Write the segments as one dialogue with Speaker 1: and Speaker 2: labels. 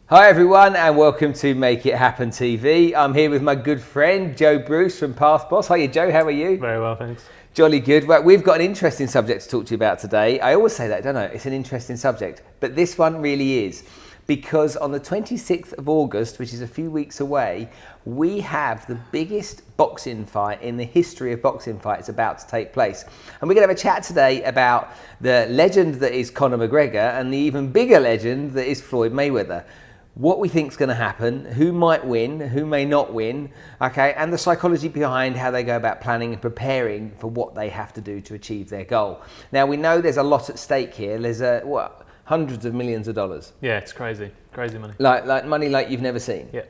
Speaker 1: Hi everyone and welcome to Make It Happen TV. I'm here with my good friend Joe Bruce from PathBoss. Hiya Joe, how are you?
Speaker 2: Very well, thanks.
Speaker 1: Jolly good. Right, we've got an interesting subject to talk to you about today. I always say that, don't I? It's an interesting subject, but this one really is. Because on the 26th of August, which is a few weeks away, we have the biggest boxing fight in the history of boxing fights about to take place. And we're going to have a chat today about the legend that is Conor McGregor and the even bigger legend that is Floyd Mayweather. What we think is going to happen, who might win, who may not win, okay, and the psychology behind how they go about planning and preparing for what they have to do to achieve their goal. Now, we know there's a lot at stake here. There's hundreds of millions of dollars.
Speaker 2: Yeah, it's crazy money.
Speaker 1: Like money like you've never seen.
Speaker 2: Yeah.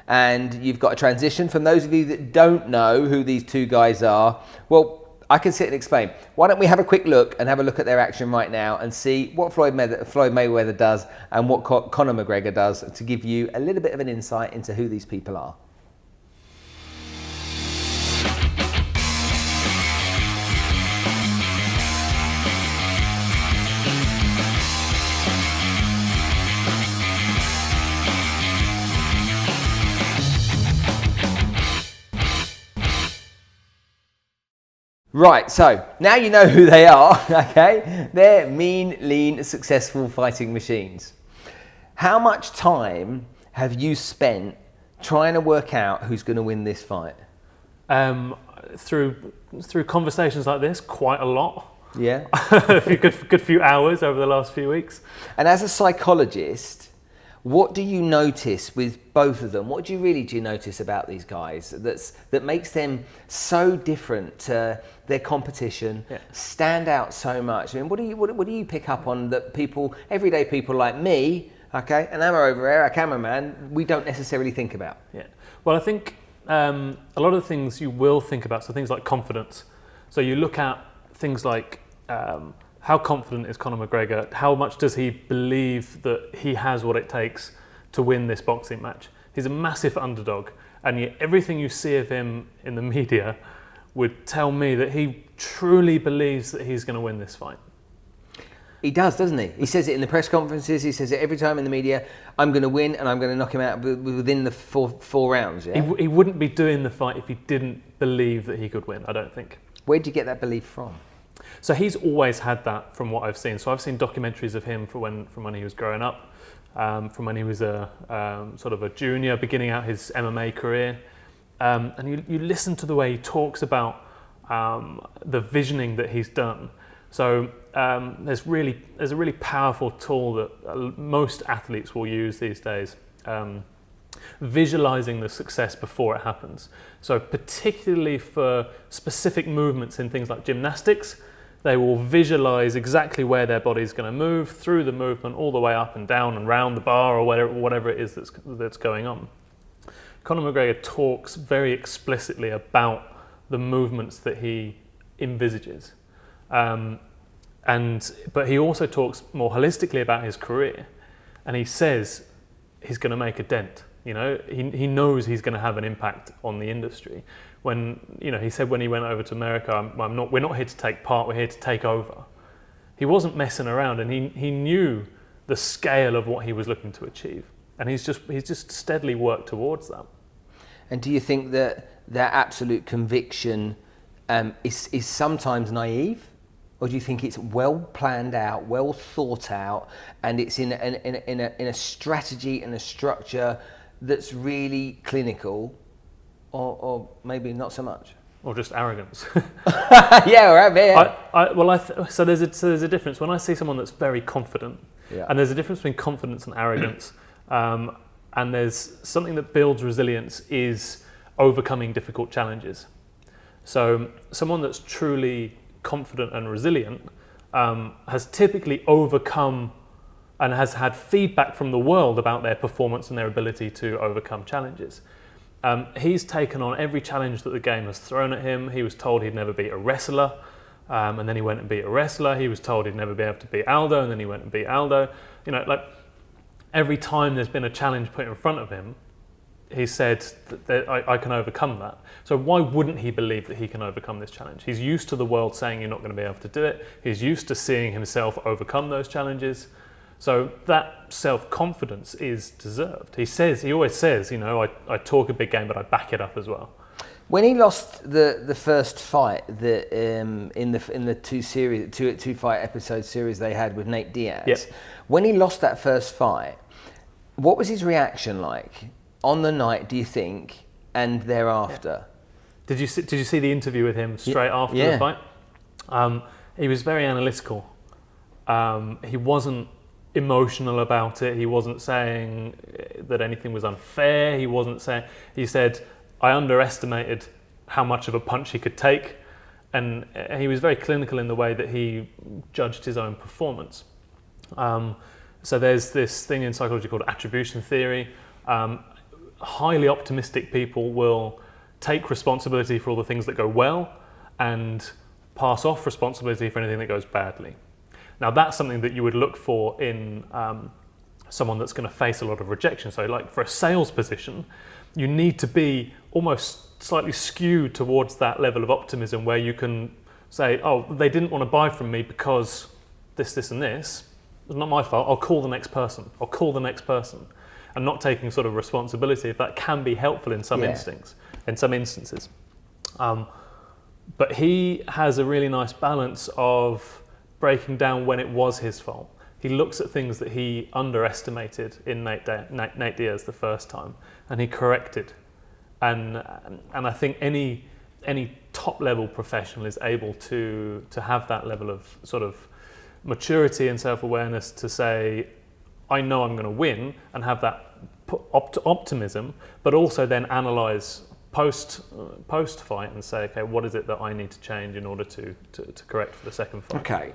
Speaker 1: And you've got a transition. From those of you that don't know who these two guys are, well, I can sit and explain. Why don't we have a quick look and have a look at their action right now and see what Floyd Mayweather does and what Conor McGregor does to give you a little bit of an insight into who these people are. Right, so now you know who they are, okay? They're mean, lean, successful fighting machines. How much time have you spent trying to work out who's going to win this fight?
Speaker 2: Through conversations like this, quite a lot.
Speaker 1: Yeah?
Speaker 2: A good few hours over the last few weeks.
Speaker 1: And as a psychologist, what do you notice with both of them? What do you notice about these guys that makes them so different to their competition, stand out so much? I mean, what do you pick up on that people, everyday people like me, okay, and Emma over here, our cameraman, we don't necessarily think about?
Speaker 2: Yeah. Well, I think a lot of the things you will think about, so things like confidence. So you look at things like how confident is Conor McGregor? How much does he believe that he has what it takes to win this boxing match? He's a massive underdog, and yet everything you see of him in the media would tell me that he truly believes that he's going to win this fight.
Speaker 1: He does, doesn't he? He says it in the press conferences, he says it every time in the media, I'm going to win and I'm going to knock him out within the four rounds. Yeah?
Speaker 2: He wouldn't be doing the fight if he didn't believe that he could win, I don't think.
Speaker 1: Where did you get that belief from?
Speaker 2: So he's always had that from what I've seen. So I've seen documentaries of him from when he was growing up, from when he was a sort of a junior, beginning out his MMA career. And you listen to the way he talks about the visioning that he's done. So there's a really powerful tool that most athletes will use these days, visualizing the success before it happens. So particularly for specific movements in things like gymnastics, they will visualize exactly where their body's going to move through the movement all the way up and down and round the bar or whatever it is that's going on. Conor McGregor talks very explicitly about the movements that he envisages. But he also talks more holistically about his career, and he says he's going to make a dent. You know, he knows he's going to have an impact on the industry. He said when he went over to America, we're not here to take part, we're here to take over. He wasn't messing around, and he knew the scale of what he was looking to achieve, and he's just steadily worked towards that.
Speaker 1: And do you think that absolute conviction is sometimes naive? Or do you think it's well planned out, well thought out, and it's in a strategy and a structure that's really clinical, or maybe not so much?
Speaker 2: Or just arrogance?
Speaker 1: Yeah, all right,
Speaker 2: so there's a difference. When I see someone that's very confident, and there's a difference between confidence and arrogance, and there's something that builds resilience is overcoming difficult challenges. So someone that's truly confident and resilient has typically overcome and has had feedback from the world about their performance and their ability to overcome challenges. He's taken on every challenge that the game has thrown at him. He was told he'd never beat a wrestler, and then he went and beat a wrestler. He was told he'd never be able to beat Aldo, and then he went and beat Aldo. You know, like every time there's been a challenge put in front of him, he said that I can overcome that. So why wouldn't he believe that he can overcome this challenge? He's used to the world saying you're not going to be able to do it. He's used to seeing himself overcome those challenges. So that self-confidence is deserved. He always says, I talk a big game, but I back it up as well.
Speaker 1: When he lost the first fight, in the two fight episode series they had with Nate Diaz, when he lost that first fight, what was his reaction like on the night, do you think, and thereafter?
Speaker 2: Did you see the interview with him straight after the fight? He was very analytical. He wasn't emotional about it. He wasn't saying that anything was unfair. He said, I underestimated how much of a punch he could take, and he was very clinical in the way that he judged his own performance. So there's this thing in psychology called attribution theory. Highly optimistic people will take responsibility for all the things that go well and pass off responsibility for anything that goes badly. Now that's something that you would look for in someone that's going to face a lot of rejection. So like for a sales position, you need to be almost slightly skewed towards that level of optimism where you can say, oh, they didn't want to buy from me because this and this. It's not my fault. I'll call the next person. And not taking sort of responsibility, if that can be helpful in some instances. But he has a really nice balance of breaking down when it was his fault. He looks at things that he underestimated in Nate Diaz the first time, and he corrected. And I think any top level professional is able to have that level of sort of maturity and self-awareness to say, I know I'm going to win, and have that optimism, but also then analyze post fight and say, okay, what is it that I need to change in order to correct for the second fight?
Speaker 1: Okay,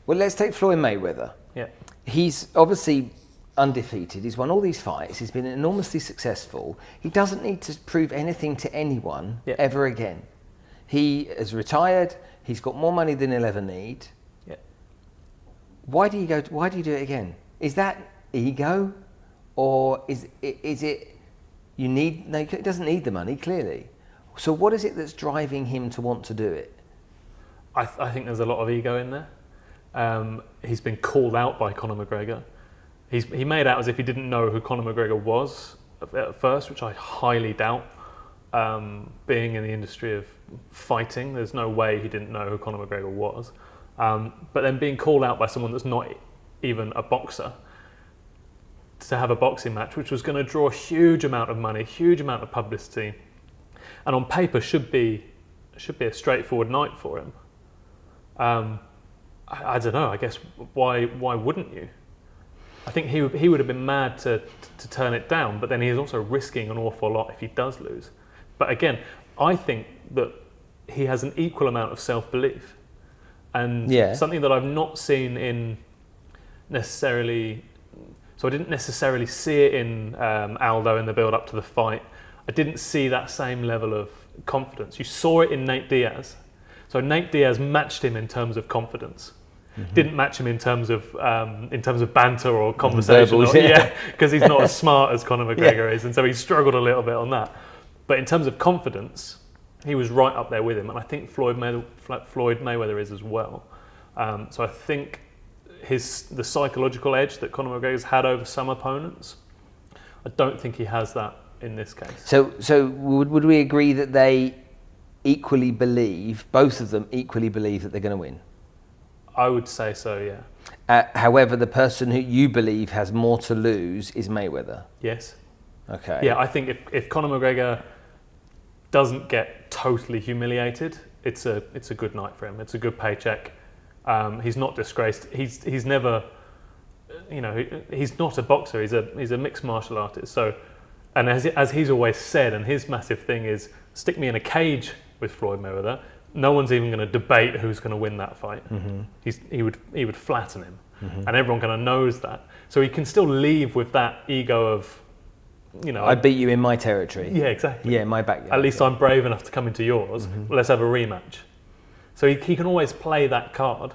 Speaker 1: well, let's take Floyd Mayweather.
Speaker 2: Yeah,
Speaker 1: he's obviously undefeated. He's won all these fights. He's been enormously successful. He doesn't need to prove anything to anyone ever again. He has retired. He's got more money than he'll ever need.
Speaker 2: Yeah.
Speaker 1: Why do you do it again? Is that ego, or is it you need? No, he doesn't need the money, clearly. So what is it that's driving him to want to do it?
Speaker 2: I think there's a lot of ego in there. He's been called out by Conor McGregor. He made out as if he didn't know who Conor McGregor was at first, which I highly doubt. Being in the industry of fighting, there's no way he didn't know who Conor McGregor was. But then being called out by someone that's not even a boxer to have a boxing match, which was going to draw a huge amount of money, a huge amount of publicity, and on paper should be a straightforward night for him. I don't know. I guess why wouldn't you? I think he would have been mad to turn it down, but then he's also risking an awful lot if he does lose. But again, I think that he has an equal amount of self-belief, and something that I've not seen in necessarily. So I didn't necessarily see it in Aldo in the build-up to the fight. I didn't see that same level of confidence. You saw it in Nate Diaz. So Nate Diaz matched him in terms of confidence. Mm-hmm. Didn't match him in terms of banter or conversation. Because he's not as smart as Conor McGregor is, and so he struggled a little bit on that. But in terms of confidence, he was right up there with him, and I think Floyd Mayweather is as well. So I think the psychological edge that Conor McGregor's had over some opponents, I don't think he has that in this case.
Speaker 1: So would we agree that they equally believe, both of them equally believe that they're going to win?
Speaker 2: I would say so, yeah.
Speaker 1: However, the person who you believe has more to lose is Mayweather.
Speaker 2: Yes.
Speaker 1: Okay.
Speaker 2: Yeah, I think if Conor McGregor doesn't get totally humiliated, it's a good night for him. It's a good paycheck. He's not disgraced. He's never, he's not a boxer. He's a mixed martial artist. So, and as he's always said, and his massive thing is, stick me in a cage with Floyd Mayweather. No one's even going to debate who's going to win that fight. Mm-hmm. He would flatten him, mm-hmm. and everyone kind of knows that. So he can still leave with that ego of,
Speaker 1: I beat you in my territory.
Speaker 2: Yeah, exactly.
Speaker 1: Yeah, my backyard.
Speaker 2: At least I'm brave enough to come into yours. Mm-hmm. Well, let's have a rematch. So he can always play that card.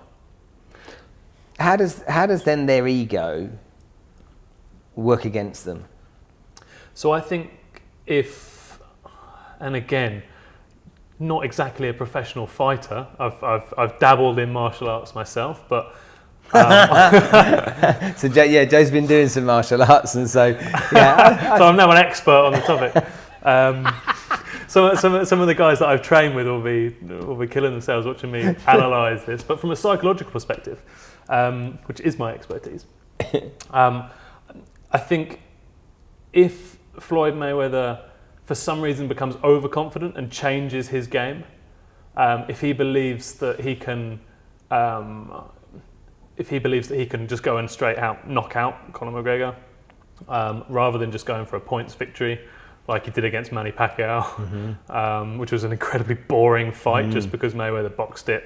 Speaker 1: How does then their ego work against them?
Speaker 2: So I think and again, not exactly a professional fighter. I've dabbled in martial arts myself, but
Speaker 1: So Joe's been doing some martial arts, and so
Speaker 2: so I'm now an expert on the topic. Some of the guys that I've trained with will be killing themselves watching me analyse this. But from a psychological perspective, which is my expertise, I think if Floyd Mayweather for some reason becomes overconfident and changes his game, if he believes that he can just go and straight out knock out Conor McGregor, rather than just going for a points victory like he did against Manny Pacquiao, which was an incredibly boring fight just because Mayweather boxed it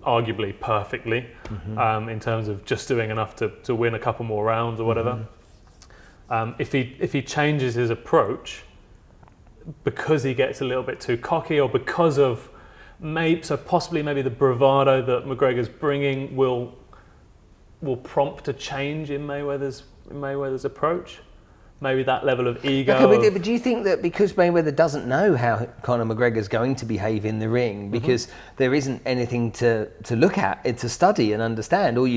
Speaker 2: arguably perfectly, in terms of just doing enough to win a couple more rounds or whatever. If he changes his approach because he gets a little bit too cocky, or because of possibly the bravado that McGregor's bringing will prompt a change in Mayweather's approach. Maybe that level of ego.
Speaker 1: Okay, but do you think that because Mayweather doesn't know how Conor McGregor's going to behave in the ring, because there isn't anything to look at, to study and understand, or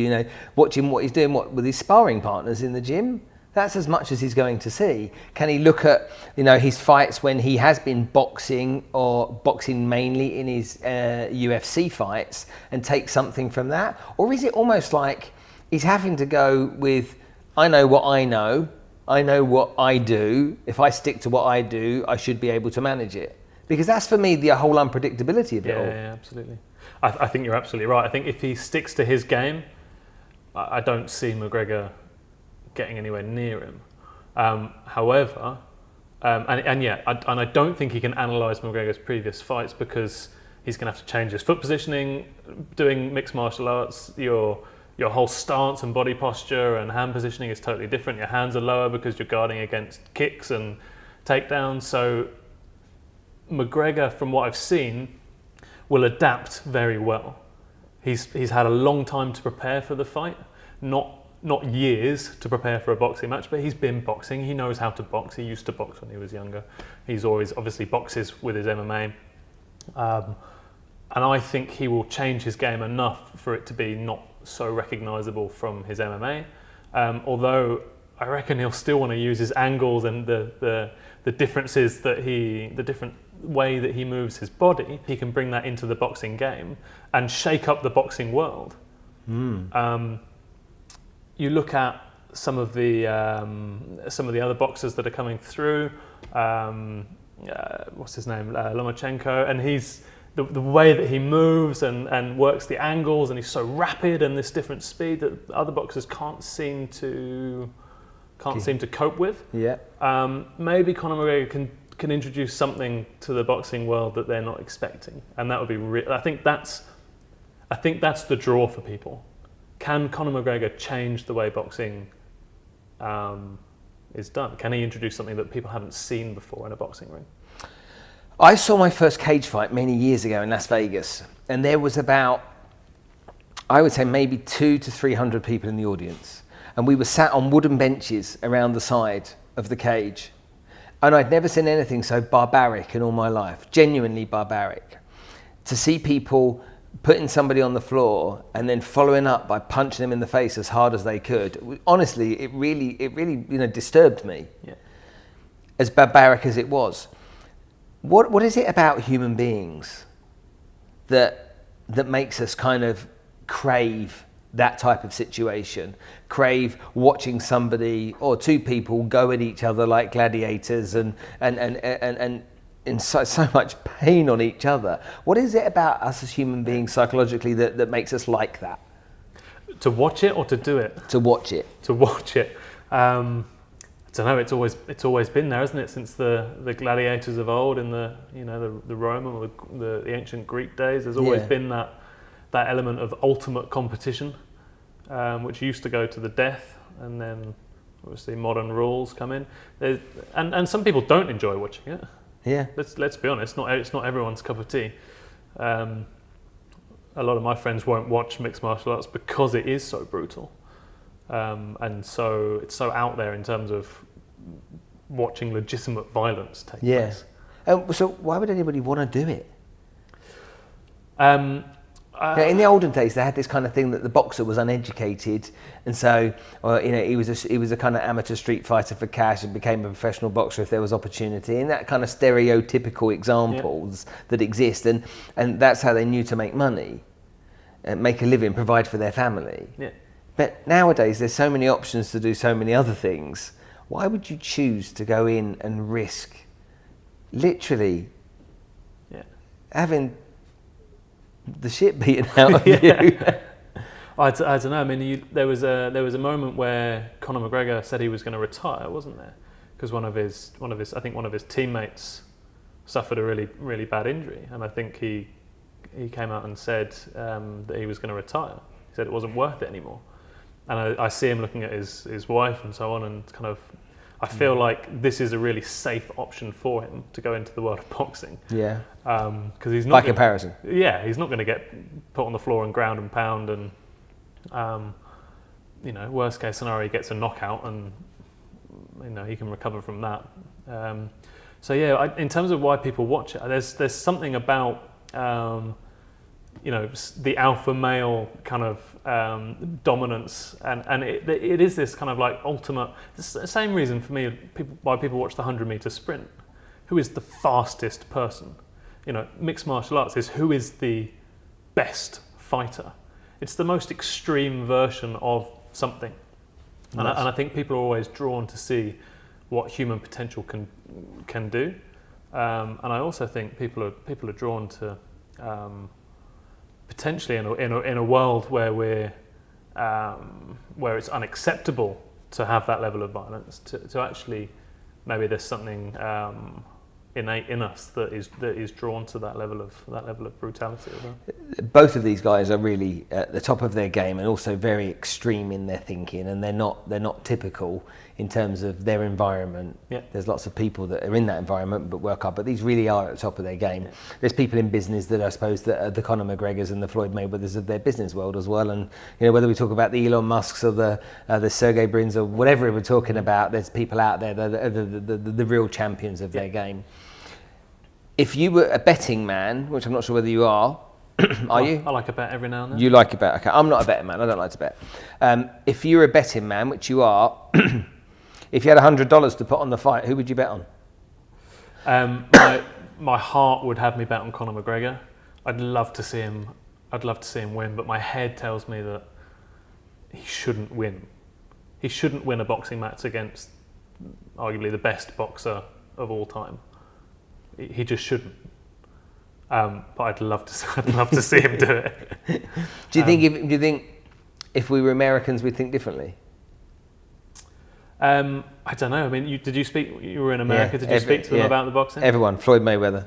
Speaker 1: watching what he's doing with his sparring partners in the gym? That's as much as he's going to see. Can he look at his fights when he has been boxing, or boxing mainly in his UFC fights, and take something from that? Or is it almost like he's having to go with, I know what I know what I do, if I stick to what I do, I should be able to manage it? Because that's for me the whole unpredictability of it all.
Speaker 2: Yeah, absolutely. I think you're absolutely right. I think if he sticks to his game, I don't see McGregor getting anywhere near him. However, I don't think he can analyse McGregor's previous fights, because he's going to have to change his foot positioning. Doing mixed martial arts, your whole stance and body posture and hand positioning is totally different. Your hands are lower because you're guarding against kicks and takedowns. So McGregor, from what I've seen, will adapt very well. He's had a long time to prepare for the fight, not years to prepare for a boxing match, but he's been boxing. He knows how to box. He used to box when he was younger. He's always obviously boxes with his MMA. And I think he will change his game enough for it to be not so recognisable from his MMA. Although I reckon he'll still want to use his angles and the differences the different way that he moves his body. He can bring that into the boxing game and shake up the boxing world. You look at some of the other boxers that are coming through. What's his name? Lomachenko, and he's the way that he moves and works the angles, and he's so rapid and this different speed that other boxers can't seem to cope with. Yeah. Maybe Conor McGregor can introduce something to the boxing world that they're not expecting, and that would be. I think that's the draw for people. Can Conor McGregor change the way boxing is done? Can he introduce something that people haven't seen before in a boxing ring?
Speaker 1: I saw my first cage fight many years ago in Las Vegas, and there was about, I would say maybe 200 to 300 people in the audience, and we were sat on wooden benches around the side of the cage, and I'd never seen anything so barbaric in all my life, genuinely barbaric. To see people putting somebody on the floor and then following up by punching them in the face as hard as they could, honestly, it really disturbed me. Yeah. As barbaric as it was. What is it about human beings that makes us kind of crave that type of situation, crave watching somebody or two people go at each other like gladiators and in so much pain on each other? What is it about us as human beings psychologically that makes us like that?
Speaker 2: To watch it or to do it?
Speaker 1: To watch it.
Speaker 2: To watch it. I don't know. It's always been there, isn't it? Since the gladiators of old in the Roman or the ancient Greek days, there's always been that element of ultimate competition, which used to go to the death, and then obviously modern rules come in. And some people don't enjoy watching it. Yeah. Let's be honest. It's not everyone's cup of tea. A lot of my friends won't watch mixed martial arts because it is so brutal. And so it's so out there in terms of watching legitimate violence take place.
Speaker 1: So why would anybody want to do it? In the olden days, they had this kind of thing that the boxer was uneducated, and so he was a kind of amateur street fighter for cash and became a professional boxer if there was opportunity, and that kind of stereotypical examples that exist, and that's how they knew to make money, and make a living, provide for their family.
Speaker 2: Yeah.
Speaker 1: But nowadays, there's so many options to do so many other things. Why would you choose to go in and risk literally having the shit beaten out of you?
Speaker 2: I don't know. I mean, there was a moment where Conor McGregor said he was going to retire, wasn't there? Because one of his teammates suffered a really, really bad injury, and I think he came out and said that he was going to retire. He said it wasn't worth it anymore. And I see him looking at his wife and so on, and kind of, I feel like this is a really safe option for him to go into the world of boxing.
Speaker 1: Yeah.
Speaker 2: Because he's not
Speaker 1: by comparison.
Speaker 2: Yeah, he's not going to get put on the floor and ground and pound, and worst case scenario, he gets a knockout, and he can recover from that. In terms of why people watch it, there's something about the alpha male kind of dominance, and it is this kind of like ultimate. It's the same reason for me why people watch the 100-meter sprint. Who is the fastest person? Mixed martial arts is who is the best fighter. It's the most extreme version of something, and I think people are always drawn to see what human potential can do, and I also think people are drawn to. Potentially in a world where where it's unacceptable to have that level of violence, to actually maybe there's something innate in us that is drawn to that level of brutality as well.
Speaker 1: Both of these guys are really at the top of their game, and also very extreme in their thinking, and they're not typical in terms of their environment. Yeah. There's lots of people that are in that environment but work hard, but these really are at the top of their game. Yeah. There's people in business that I suppose that are the Conor McGregors and the Floyd Mayweathers of their business world as well, and whether we talk about the Elon Musks or the Sergey Brins or whatever we're talking about, there's people out there that are the real champions of their game. If you were a betting man, which I'm not sure whether you are, you?
Speaker 2: I like a bet every now and then.
Speaker 1: You like a bet, okay. I'm not a betting man, I don't like to bet. If you're a betting man, which you are, if you had $100 to put on the fight, who would you bet on?
Speaker 2: My heart would have me bet on Conor McGregor. I'd love to see him win, but my head tells me that he shouldn't win. He shouldn't win a boxing match against arguably the best boxer of all time. He just shouldn't. But I'd love to see him do it.
Speaker 1: Do you think if we were Americans, we'd think differently?
Speaker 2: I don't know. I mean, you were in America. Did you speak to them about the boxing?
Speaker 1: Everyone. Floyd Mayweather.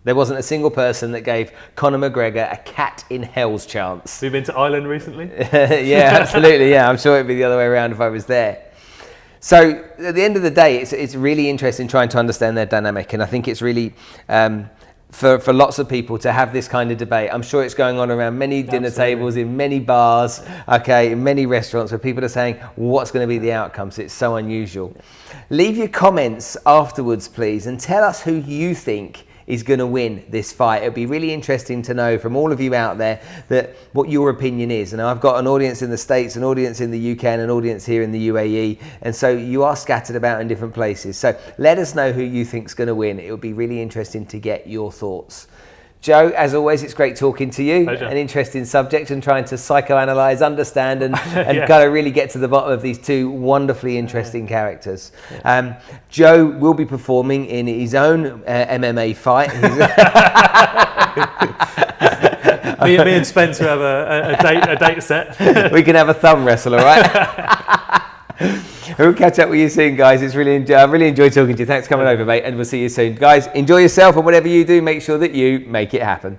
Speaker 1: There wasn't a single person that gave Conor McGregor a cat in hell's chance.
Speaker 2: Have you been to Ireland recently?
Speaker 1: Yeah, absolutely. Yeah, I'm sure it'd be the other way around if I was there. So at the end of the day, it's really interesting trying to understand their dynamic, and I think it's really for lots of people to have this kind of debate. I'm sure it's going on around many dinner tables, in many bars, in many restaurants, where people are saying, what's going to be the outcome? So it's so unusual. Leave your comments afterwards, please, and tell us who you think is going to win this fight. It'd be really interesting to know from all of you out there that what your opinion is. And I've got an audience in the States, an audience in the UK, and an audience here in the UAE. And so you are scattered about in different places. So let us know who you think's going to win. It would be really interesting to get your thoughts. Joe, as always, it's great talking to you. Pleasure. An interesting subject, and trying to psychoanalyze, understand, and kind of really get to the bottom of these two wonderfully interesting characters. Yeah. Joe will be performing in his own MMA fight.
Speaker 2: me and Spencer have a date set.
Speaker 1: We can have a thumb wrestle, all right? We'll catch up with you soon, guys. I really enjoyed talking to you. Thanks for coming over, mate, and we'll see you soon. Guys, enjoy yourself, and whatever you do, make sure that you make it happen.